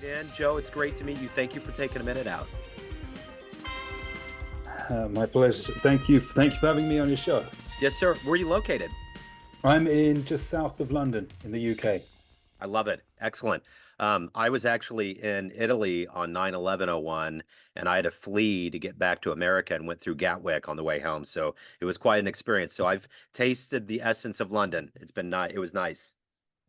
right in. Joe, it's great to meet you. Thank you for taking a minute out. My pleasure. Thank you. Thank you for having me on your show. Yes, sir. Where are you located? I'm in just south of London in the UK. I love it. Excellent. I was actually in Italy on 9/11/01, and I had to flee to get back to America and went through Gatwick on the way home. So it was quite an experience. So I've tasted the essence of London. It's been nice. It was nice.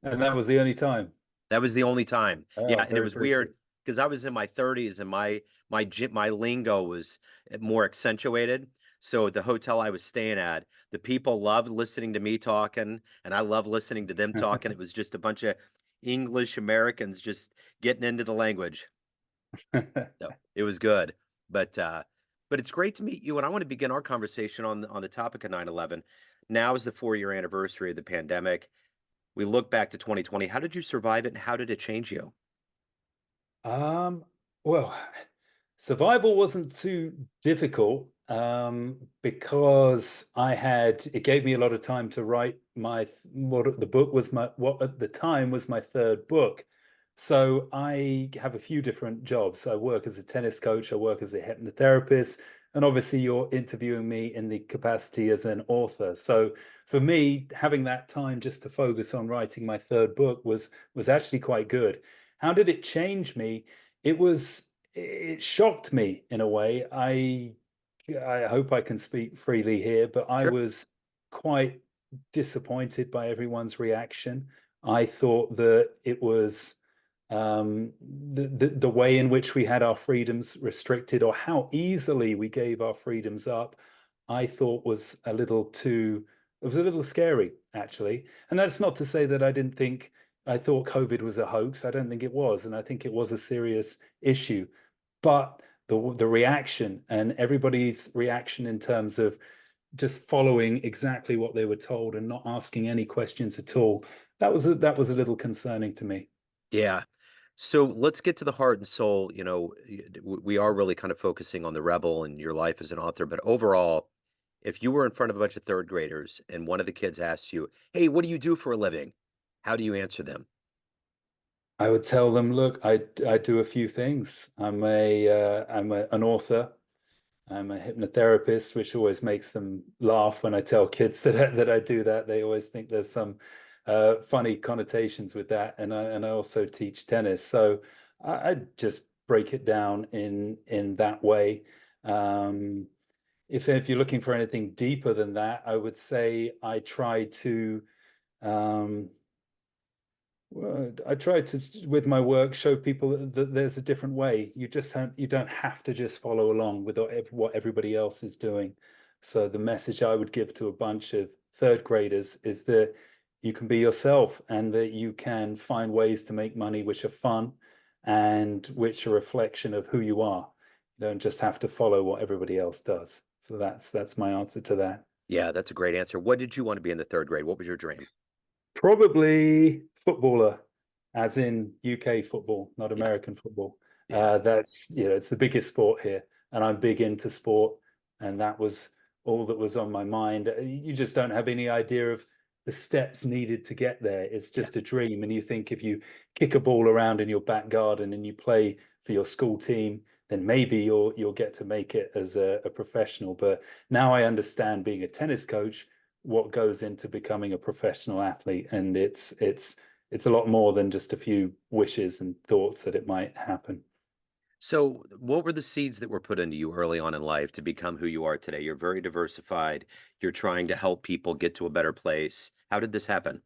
And that was the only time. That was the only time. Oh, Yeah, and it very, was very weird cool. because I was in my 30s and my lingo was more accentuated. So the hotel I was staying at, the people loved listening to me talking, and I loved listening to them talking. It was just a bunch of English Americans just getting into the language. So it was good. But it's great to meet you, and I want to begin our conversation on the topic of 9/11. Now is the 4-year anniversary of the pandemic. We look back to 2020. How did you survive it, and how did it change you? Um, well, survival wasn't too difficult because it gave me a lot of time to write what at the time was my third book. So I have a few different jobs. I work as a tennis coach, I work as a hypnotherapist, and obviously you're interviewing me in the capacity as an author. So for me, having that time just to focus on writing my third book was actually quite good. How did it change me? It shocked me in a way. I hope I can speak freely here, but I Sure. was quite disappointed by everyone's reaction. I thought that it was the way in which we had our freedoms restricted, or how easily we gave our freedoms up, I thought was a little too. It was a little scary, actually. And that's not to say that I thought COVID was a hoax. I don't think it was, and I think it was a serious issue. But the reaction and everybody's reaction in terms of just following exactly what they were told and not asking any questions at all, that was a little concerning to me. Yeah. So let's get to the heart and soul. We are really kind of focusing on the rebel and your life as an author, but overall, if you were in front of a bunch of third graders and one of the kids asked you, "Hey, what do you do for a living?" How do you answer them? I would tell them, look, I do a few things. An author. I'm a hypnotherapist, which always makes them laugh when I tell kids that I do that. They always think there's some funny connotations with that. And I also teach tennis, so I just break it down in that way. Um, if you're looking for anything deeper than that, I would say um, I try to, with my work, show people that there's a different way. You don't have to just follow along with what everybody else is doing. So the message I would give to a bunch of third graders is that you can be yourself and that you can find ways to make money which are fun and which are a reflection of who you are. You don't just have to follow what everybody else does. So that's my answer to that. Yeah, that's a great answer. What did you want to be in the third grade? What was your dream? Probably footballer, as in UK football, not Yeah, American football. yeah. It's the biggest sport here, and I'm big into sport, and that was all that was on my mind. You just don't have any idea of the steps needed to get there. It's Yeah. just a dream, and you think if you kick a ball around in your back garden and you play for your school team, then maybe you'll get to make it as a professional. But now I understand, being a tennis coach, what goes into becoming a professional athlete, and it's a lot more than just a few wishes and thoughts that it might happen. So, what were the seeds that were put into you early on in life to become who you are today? You're very diversified. You're trying to help people get to a better place. How did this happen?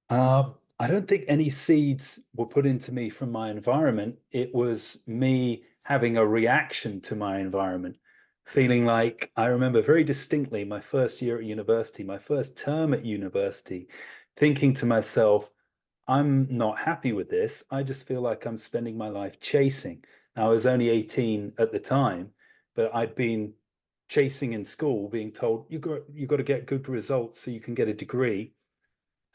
I don't think any seeds were put into me from my environment. It was me having a reaction to my environment, feeling like I remember very distinctly my first year at university, my first term at university, thinking to myself, I'm not happy with this. I just feel like I'm spending my life chasing. Now, I was only 18 at the time, but I'd been chasing in school, being told you got to get good results so you can get a degree.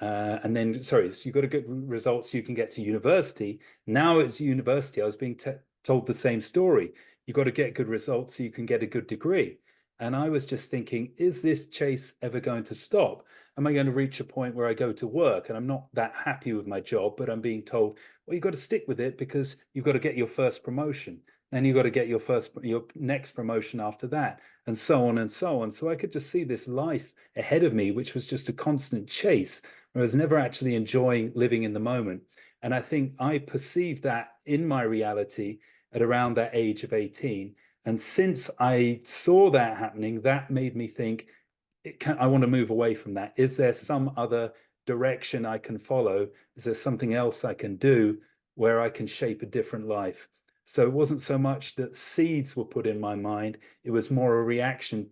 And then, sorry, so you got to get results so you can get to university. Now it's university. I was being told the same story. You got to get good results so you can get a good degree. And I was just thinking, is this chase ever going to stop? am I going to reach a point where I go to work and I'm not that happy with my job, but I'm being told, well, you've got to stick with it because you've got to get your first promotion. And you've got to get your next promotion after that, and so on and so on. So I could just see this life ahead of me, which was just a constant chase, where I was never actually enjoying living in the moment. And I think I perceived that in my reality at around that age of 18. And since I saw that happening, that made me think, I want to move away from that. Is there some other direction I can follow? Is there something else I can do where I can shape a different life? So it wasn't so much that seeds were put in my mind, it was more a reaction,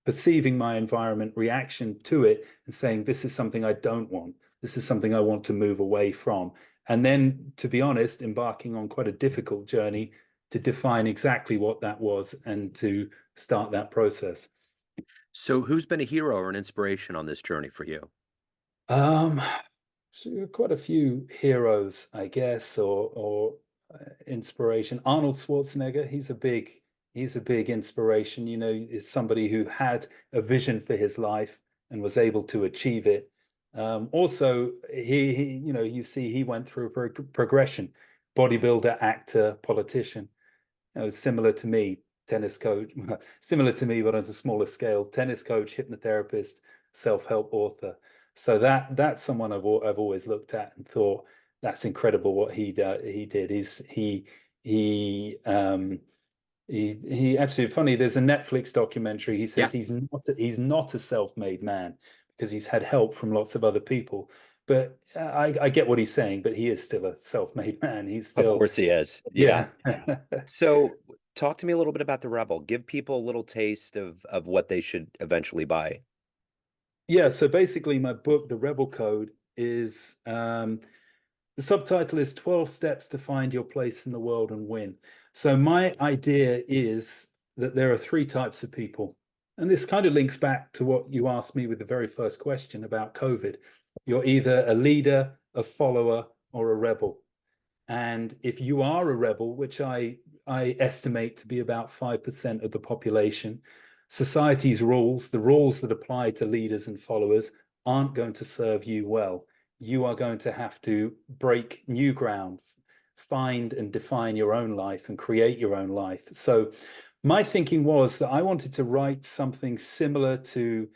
perceiving my environment, reaction to it, and saying, this is something I don't want. This is something I want to move away from. And then, to be honest, embarking on quite a difficult journey to define exactly what that was and to start that process. So, who's been a hero or an inspiration on this journey for you? Um, so quite a few heroes, I guess, or inspiration. Arnold Schwarzenegger, he's a big inspiration. You know, is somebody who had a vision for his life and was able to achieve it. Also, you know, you see, he went through a progression: bodybuilder, actor, politician. You know, similar to me, tennis coach, similar to me, but on a smaller scale, tennis coach, hypnotherapist, self-help author. So that's someone I've always looked at and thought that's incredible what he did. He he actually funny. There's a Netflix documentary. He says Yeah, he's not a self-made man because he's had help from lots of other people. But I get what he's saying. But he is still a self-made man. He's of still course he is. Yeah. yeah. So, talk to me a little bit about the Rebel. Give people a little taste of what they should eventually buy. Yeah, so basically my book, The Rebel Code, is the subtitle is 12 Steps to Find Your Place in the World and Win. So my idea is that there are three types of people. And this kind of links back to what you asked me with the very first question about COVID. You're either a leader, a follower, or a rebel. And if you are a rebel, which I estimate to be about 5% of the population, society's rules, the rules that apply to leaders and followers, aren't going to serve you well. You are going to have to break new ground, find and define your own life and create your own life. So my thinking was that I wanted to write something similar to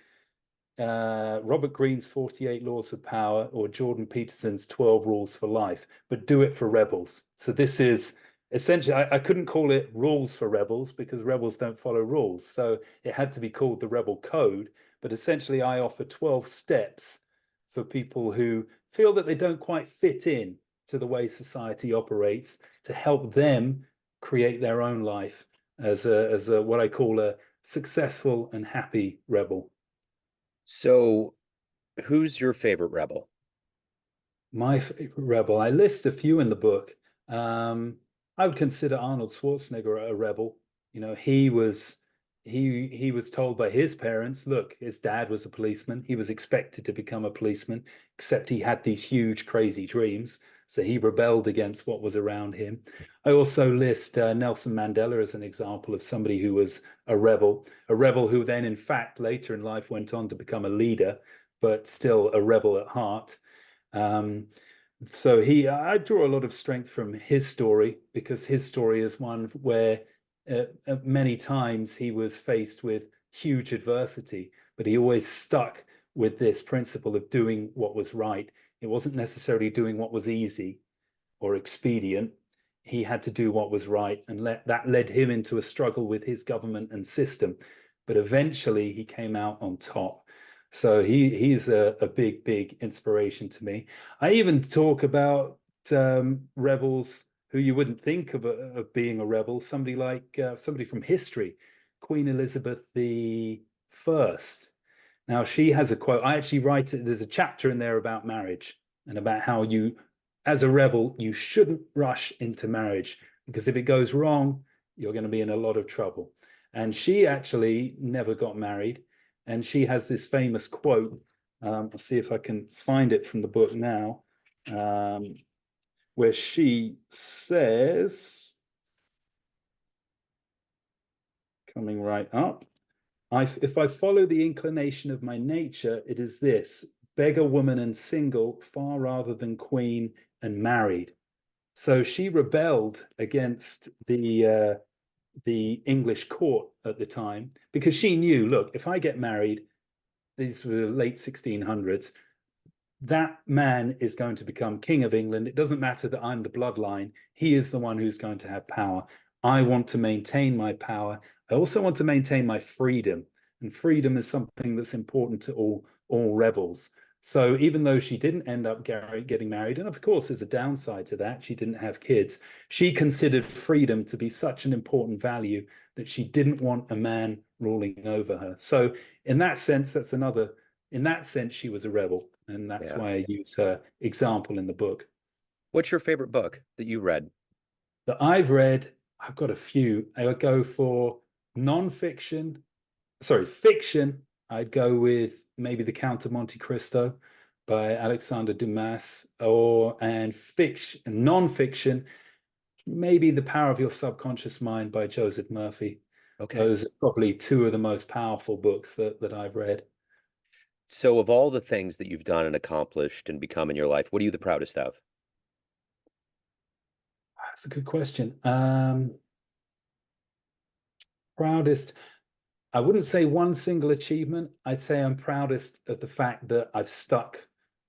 Robert Greene's 48 Laws of Power or Jordan Peterson's 12 Rules for Life, but do it for rebels. So this is essentially, I couldn't call it Rules for Rebels because rebels don't follow rules. So it had to be called the Rebel Code. But essentially, I offer 12 steps for people who feel that they don't quite fit in to the way society operates to help them create their own life as a what I call a successful and happy rebel. So, who's your favorite Rebel? My favorite rebel. I list a few in the book. Um, I would consider Arnold Schwarzenegger a rebel. You know, he was told by his parents, look, his dad was a policeman. He was expected to become a policeman, except he had these huge, crazy dreams. So he rebelled against what was around him. I also list Nelson Mandela as an example of somebody who was a rebel who then, in fact, later in life went on to become a leader, but still a rebel at heart. Um, so I draw a lot of strength from his story because his story is one where many times he was faced with huge adversity, but he always stuck with this principle of doing what was right. It wasn't necessarily doing what was easy or expedient. He had to do what was right, and that led him into a struggle with his government and system. But eventually, he came out on top. So he's a big inspiration to me. I even talk about rebels who you wouldn't think of being a rebel. Somebody like somebody from history, Queen Elizabeth the First. Now she has a quote. I actually write it. There's a chapter in there about marriage and about how you, as a rebel, you shouldn't rush into marriage because if it goes wrong, you're going to be in a lot of trouble. And she actually never got married. And she has this famous quote. I'll see if I can find it from the book now, um, where she says, coming right up, if I follow the inclination of my nature, it is this: beggar woman and single far rather than queen and married. So she rebelled against the English court at the time because she knew, look, if I get married, these were the late 1600s, that man is going to become king of England. It doesn't matter that I'm the bloodline. He is the one who's going to have power. I want to maintain my power. I also want to maintain my freedom. And freedom is something that's important to all rebels. So even though she didn't end up getting married, and of course there's a downside to that, she didn't have kids, she considered freedom to be such an important value that she didn't want a man ruling over her. So in that sense, in that sense, she was a rebel. And that's Yeah. why I use her example in the book. What's your favorite book that you read? That I've read, I've got a few. I would go for non-fiction, sorry, fiction. I'd go with maybe The Count of Monte Cristo by Alexander Dumas, and fiction, non-fiction, maybe The Power of Your Subconscious Mind by Joseph Murphy. Okay. Those are probably two of the most powerful books that I've read. So of all the things that you've done and accomplished and become in your life, what are you the proudest of? That's a good question. Proudest. I wouldn't say one single achievement. I'd say I'm proudest of the fact that I've stuck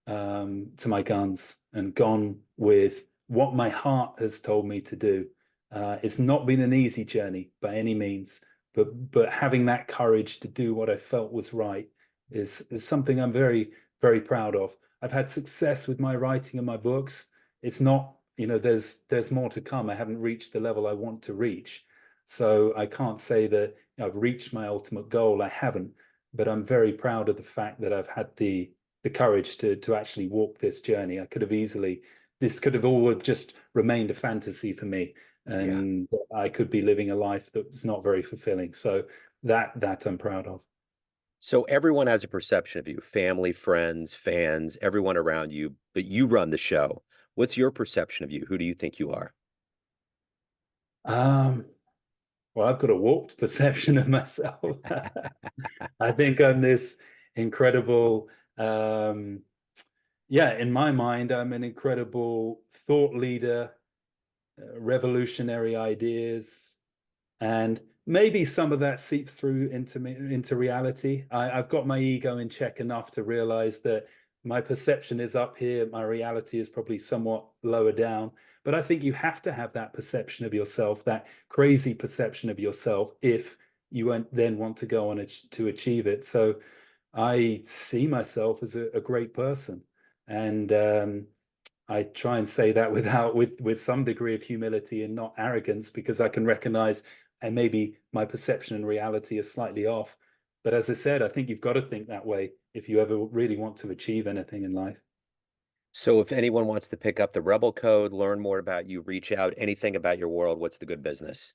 to my guns and gone with what my heart has told me to do. It's not been an easy journey by any means, but having that courage to do what I felt was right is something I'm very, very proud of. I've had success with my writing and my books. It's not, there's more to come. I haven't reached the level I want to reach. So I can't say that I've reached my ultimate goal. I haven't, but I'm very proud of the fact that I've had the courage to actually walk this journey. This could have all just remained a fantasy for me, Yeah. and I could be living a life that's not very fulfilling. So that I'm proud of. So everyone has a perception of you, family, friends, fans, everyone around you, but you run the show. What's your perception of you? Who do you think you are? Um, well, I've got a warped perception of myself. I think I'm this incredible, yeah, in my mind, I'm an incredible thought leader, revolutionary ideas, and maybe some of that seeps through into reality. I've got my ego in check enough to realize that my perception is up here, my reality is probably somewhat lower down. But I think you have to have that perception of yourself, that crazy perception of yourself, if you then want to go on to achieve it. So I see myself as a great person, and I try and say that with some degree of humility and not arrogance, because I can recognize and maybe my perception and reality is slightly off. But as I said, I think you've got to think that way if you ever really want to achieve anything in life. So if anyone wants to pick up the Rebel Code, learn more about you, reach out, anything about your world, what's the good business?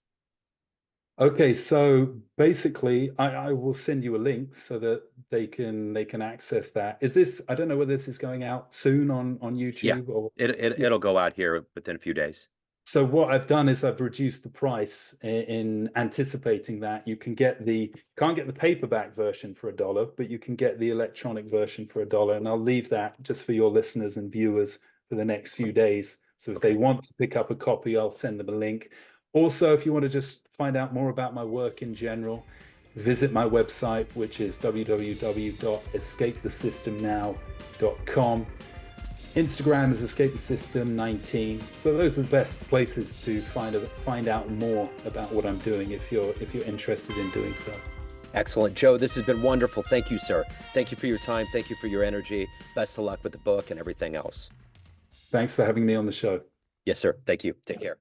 Okay, so basically, I will send you a link so that they can access that. Is this, I don't know whether this is going out soon on Yeah, YouTube or yeah. it'll go out here within a few days. So what I've done is I've reduced the price in anticipating that you can can't get the paperback version for $1, but you can get the electronic version for $1. And I'll leave that just for your listeners and viewers for the next few days. So if they Okay. want to pick up a copy, I'll send them a link. Also, if you want to just find out more about my work in general, visit my website, which is www.escapethesystemnow.com. Instagram is Escape the System 19. So those are the best places to find out more about what I'm doing if you're interested in doing so. Excellent. Joe, this has been wonderful. Thank you, sir. Thank you for your time. Thank you for your energy. Best of luck with the book and everything else. Thanks for having me on the show. Yes, sir. Thank you. Take care.